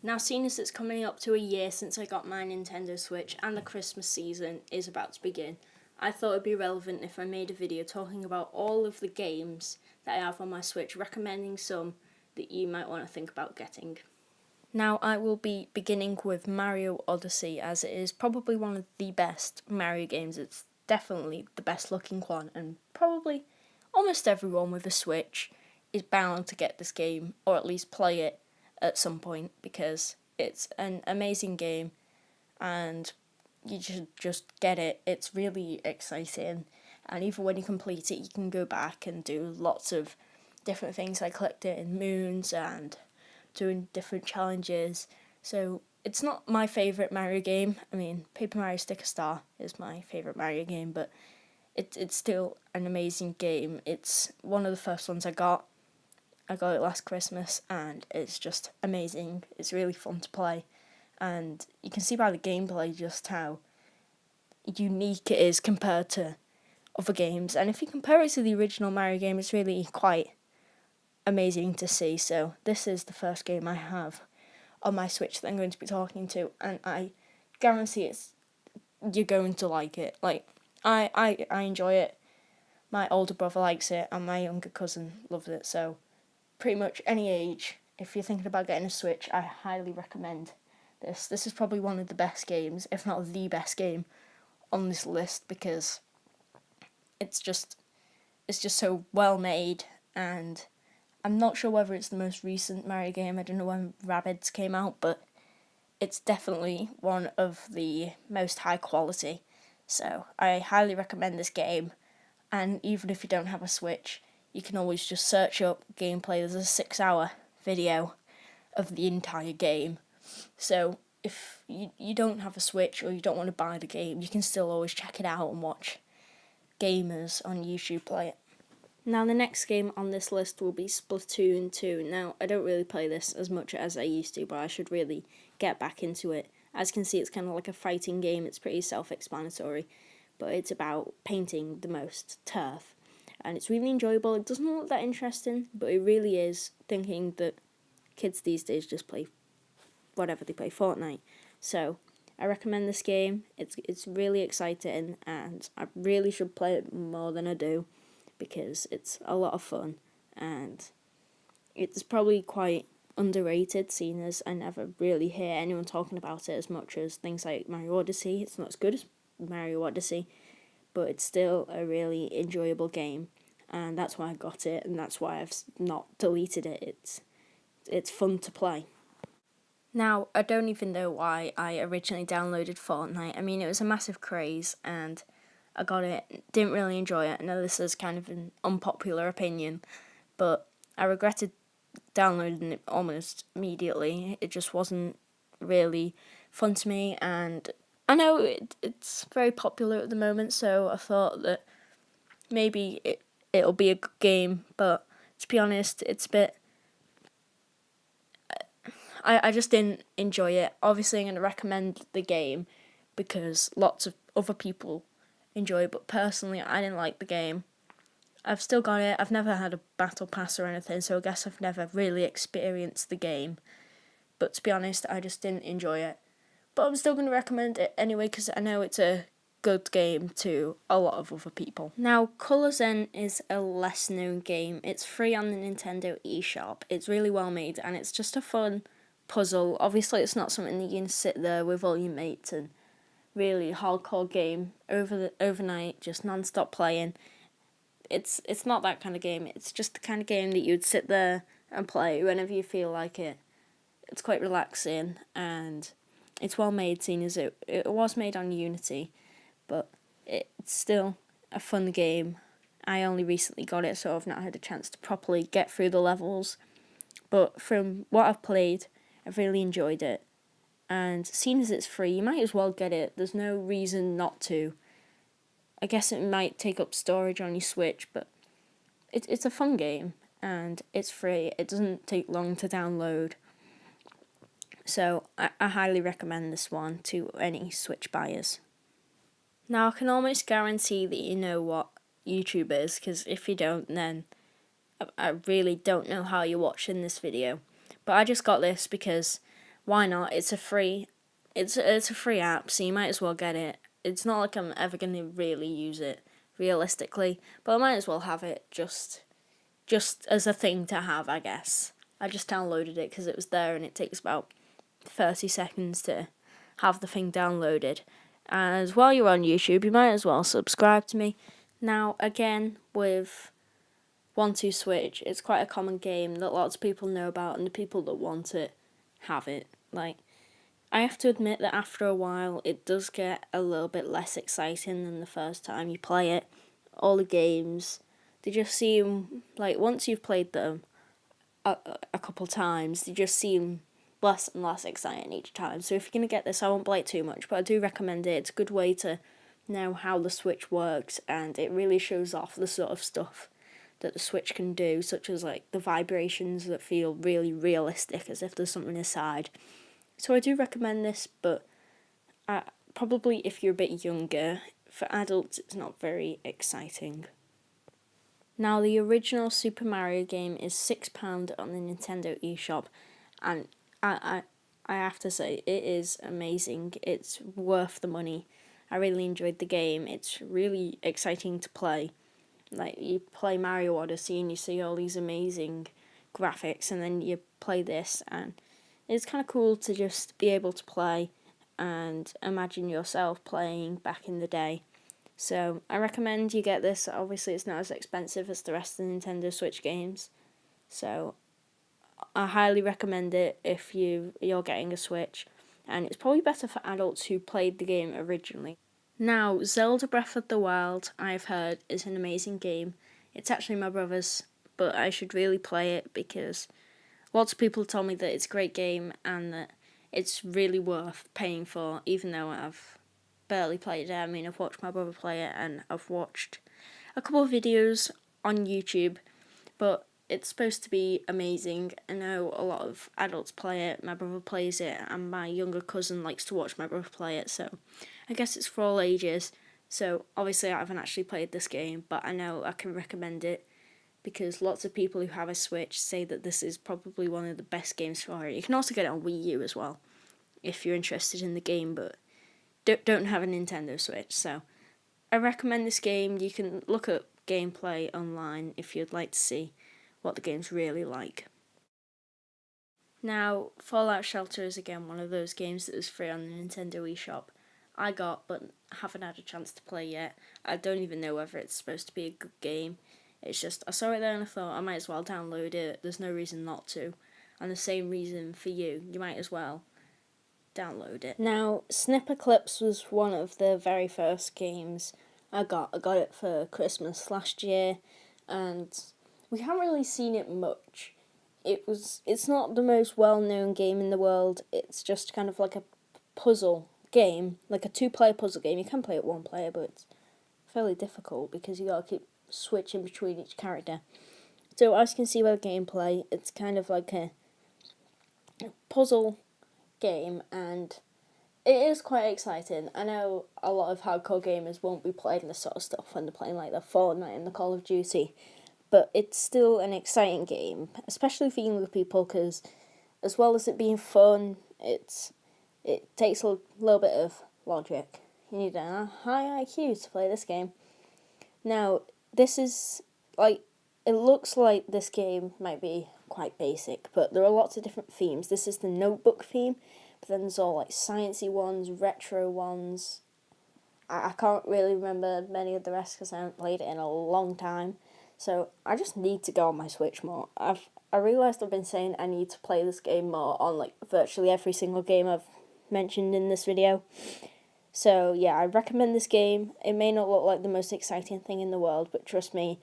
Now, seeing as it's coming up to a year since I got my Nintendo Switch and the Christmas season is about to begin, I thought it'd be relevant if I made a video talking about all of the games that I have on my Switch, recommending some that you might want to think about getting. Now, I will be beginning with Mario Odyssey, as it is probably one of the best Mario games. It's definitely the best looking one, and probably almost everyone with a Switch is bound to get this game, or at least play it at some point, because it's an amazing game and you should just get it. It's really exciting, and even when you complete it, you can go back and do lots of different things like collecting moons and doing different challenges. So it's not my favourite Mario game. I mean, Paper Mario Sticker Star is my favourite Mario game, but it's still an amazing game. It's one of the first ones I got. I got it last Christmas, and it's just amazing. It's really fun to play, and you can see by the gameplay just how unique it is compared to other games. And if you compare it to the original Mario game, it's really quite amazing to see. So this is the first game I have on my Switch that I'm going to be talking to, and I guarantee you're going to like it. Like, I enjoy it. My older brother likes it, and my younger cousin loves it. So pretty much any age, if you're thinking about getting a Switch, I highly recommend this. This is probably one of the best games, if not the best game on this list, because it's just so well made. And I'm not sure whether it's the most recent Mario game. I don't know when Rabbids came out, but it's definitely one of the most high quality. So I highly recommend this game. And even if you don't have a Switch, you can always just search up gameplay. There's a 6-hour video of the entire game. So if you don't have a Switch or you don't want to buy the game, you can still always check it out and watch gamers on YouTube play it. Now, the next game on this list will be Splatoon 2. Now, I don't really play this as much as I used to, but I should really get back into it. As you can see, it's kind of like a fighting game. It's pretty self-explanatory, but it's about painting the most turf. And it's really enjoyable. It doesn't look that interesting, but it really is, thinking that kids these days just play whatever they play, Fortnite. So I recommend this game. It's really exciting, and I really should play it more than I do, because it's a lot of fun, and it's probably quite underrated, seeing as I never really hear anyone talking about it as much as things like Mario Odyssey. It's not as good as Mario Odyssey, but it's still a really enjoyable game, and that's why I got it, and that's why I've not deleted it. It's fun to play. Now, I don't even know why I originally downloaded Fortnite. I mean, it was a massive craze, and I got it, didn't really enjoy it. I know this is kind of an unpopular opinion, but I regretted downloading it almost immediately. It just wasn't really fun to me, and I know it's very popular at the moment, so I thought that maybe it'll be a good game, but to be honest, it's a bit... I just didn't enjoy it. Obviously, I'm going to recommend the game because lots of other people enjoy it, but personally, I didn't like the game. I've still got it. I've never had a battle pass or anything, so I guess I've never really experienced the game. But to be honest, I just didn't enjoy it. But I'm still going to recommend it anyway, because I know it's a good game to a lot of other people. Now, Color Zen is a less known game. It's free on the Nintendo eShop. It's really well made, and it's just a fun puzzle. Obviously, it's not something that you can sit there with all your mates and really hardcore game overnight, just non-stop playing. It's not that kind of game. It's just the kind of game that you'd sit there and play whenever you feel like it. It's quite relaxing, and it's well made, seeing as it was made on Unity, but it's still a fun game. I only recently got it, so I've not had a chance to properly get through the levels, but from what I've played, I've really enjoyed it. And seeing as it's free, you might as well get it. There's no reason not to. I guess it might take up storage on your Switch, but it's a fun game, and it's free. It doesn't take long to download. So I highly recommend this one to any Switch buyers. Now, I can almost guarantee that you know what YouTube is, because if you don't, then I really don't know how you're watching this video. But I just got this because why not? It's a free app, so you might as well get it. It's not like I'm ever going to really use it realistically, but I might as well have it just as a thing to have, I guess. I just downloaded it because it was there, and it takes about 30 seconds to have the thing downloaded. And while you're on YouTube, you might as well subscribe to me. Now, again, with 1-2-Switch, it's quite a common game that lots of people know about, and the people that want it have it. Like, I have to admit that after a while, it does get a little bit less exciting than the first time you play it. All the games, they just seem, like, once you've played them a couple times, they just seem less and less exciting each time. So if you're going to get this, I won't play it too much, but I do recommend it. It's a good way to know how the Switch works, and it really shows off the sort of stuff that the Switch can do, such as like the vibrations that feel really realistic, as if there's something inside. So I do recommend this, but probably if you're a bit younger. For adults, it's not very exciting. Now, the original Super Mario game is £6 on the Nintendo eShop, and I have to say, it is amazing. It's worth the money. I really enjoyed the game. It's really exciting to play. Like, you play Mario Odyssey and you see all these amazing graphics, and then you play this, and it's kind of cool to just be able to play and imagine yourself playing back in the day. So I recommend you get this. Obviously, it's not as expensive as the rest of the Nintendo Switch games, so I highly recommend it if you're getting a Switch, and it's probably better for adults who played the game originally. Now, Zelda Breath of the Wild, I've heard, is an amazing game. It's actually my brother's, but I should really play it because lots of people told me that it's a great game and that it's really worth paying for, even though I've barely played it. I mean, I've watched my brother play it, and I've watched a couple of videos on YouTube, but it's supposed to be amazing. I know a lot of adults play it, my brother plays it, and my younger cousin likes to watch my brother play it, so I guess it's for all ages. So obviously I haven't actually played this game, but I know I can recommend it because lots of people who have a Switch say that this is probably one of the best games for it. You can also get it on Wii U as well if you're interested in the game, but don't have a Nintendo Switch. So I recommend this game. You can look at gameplay online if you'd like to see what the game's really like. Now, Fallout Shelter is again one of those games that was free on the Nintendo eShop. I got, but haven't had a chance to play yet. I don't even know whether it's supposed to be a good game. It's just, I saw it there and I thought I might as well download it. There's no reason not to. And the same reason for you. You might as well download it. Now, Snipperclips was one of the very first games I got. I got it for Christmas last year, and we haven't really seen it much. It's not the most well-known game in the world. It's just kind of like a puzzle game, like a 2-player puzzle game. You can play it 1 player, but it's fairly difficult because you gotta keep switching between each character. So as you can see by the gameplay, it's kind of like a puzzle game, and it is quite exciting. I know a lot of hardcore gamers won't be playing this sort of stuff when they're playing like the Fortnite and the Call of Duty, but it's still an exciting game, especially for younger people, because as well as it being fun, it takes a little bit of logic. You need a high IQ to play this game. Now, this is, like, it looks like this game might be quite basic, but there are lots of different themes. This is the notebook theme, but then there's all, like, sciencey ones, retro ones. I can't really remember many of the rest because I haven't played it in a long time. So I just need to go on my Switch more. I realised I've been saying I need to play this game more on, like, virtually every single game I've mentioned in this video. So yeah, I recommend this game. It may not look like the most exciting thing in the world, but trust me,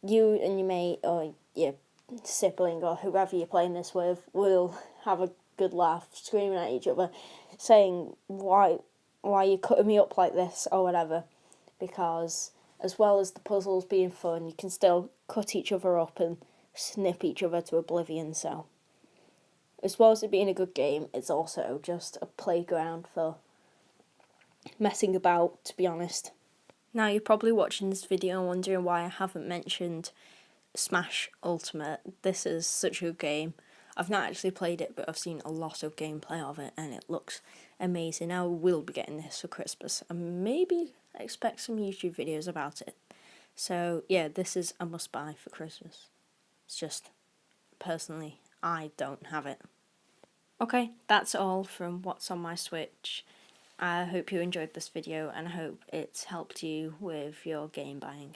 you and your mate or your sibling or whoever you're playing this with will have a good laugh, screaming at each other, saying why you cutting me up like this or whatever, because as well as the puzzles being fun, you can still cut each other up and snip each other to oblivion. So as well as it being a good game, it's also just a playground for messing about, to be honest. Now, you're probably watching this video and wondering why I haven't mentioned Smash Ultimate. This is such a good game. I've not actually played it, but I've seen a lot of gameplay of it, and it looks amazing. I will be getting this for Christmas, and maybe expect some YouTube videos about it. So yeah, this is a must buy for Christmas. It's just, personally, I don't have it. Okay, that's all from what's on my Switch. I hope you enjoyed this video, and I hope it's helped you with your game buying.